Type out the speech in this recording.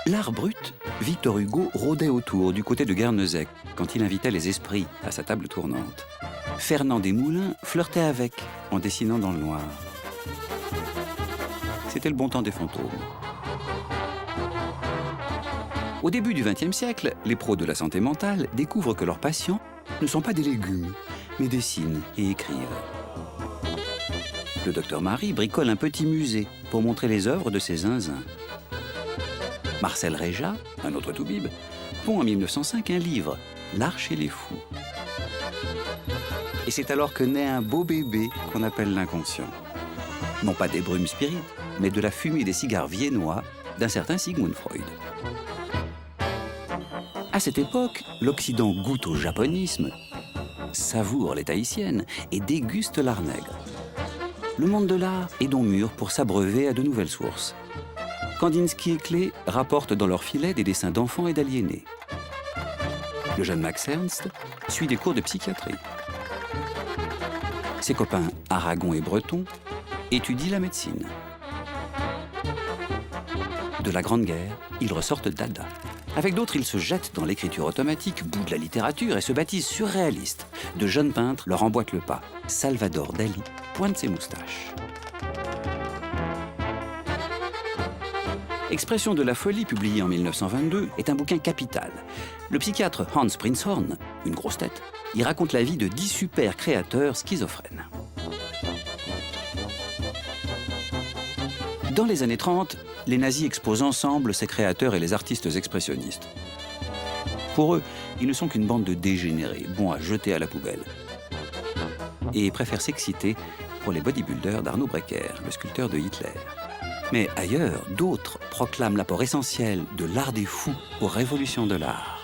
L'art brut, Victor Hugo rôdait autour du côté de Guernesey quand il invitait les esprits à sa table tournante. Fernand Desmoulins flirtait avec en dessinant dans le noir. C'était le bon temps des fantômes. Au début du XXe siècle, les pros de la santé mentale découvrent que leurs patients ne sont pas des légumes, mais dessinent et écrivent. Le docteur Marie bricole un petit musée pour montrer les œuvres de ses zinzins. Marcel Réja, un autre toubib, pond en 1905 un livre, L'art chez les fous. Et c'est alors que naît un beau bébé qu'on appelle l'inconscient. Non pas des brumes spirites, mais de la fumée des cigares viennois d'un certain Sigmund Freud. À cette époque, l'Occident goûte au japonisme, savoure les tahitiennes et déguste l'art nègre. Le monde de l'art est donc mûr pour s'abreuver à de nouvelles sources. Kandinsky et Klee rapportent dans leur filet des dessins d'enfants et d'aliénés. Le jeune Max Ernst suit des cours de psychiatrie. Ses copains Aragon et Breton étudient la médecine. De la Grande Guerre, ils ressortent Dada. Avec d'autres, ils se jettent dans l'écriture automatique, bout de la littérature, et se baptisent surréalistes. De jeunes peintres leur emboîtent le pas. Salvador Dali pointe ses moustaches. Expression de la folie, publié en 1922, est un bouquin capital. Le psychiatre Hans Prinzhorn, une grosse tête, y raconte la vie de 10 super créateurs schizophrènes. Dans les années 30, les nazis exposent ensemble ces créateurs et les artistes expressionnistes. Pour eux, ils ne sont qu'une bande de dégénérés, bons à jeter à la poubelle. Et préfèrent s'exciter pour les bodybuilders d'Arno Breker, le sculpteur de Hitler. Mais ailleurs, d'autres proclament l'apport essentiel de l'art des fous aux révolutions de l'art.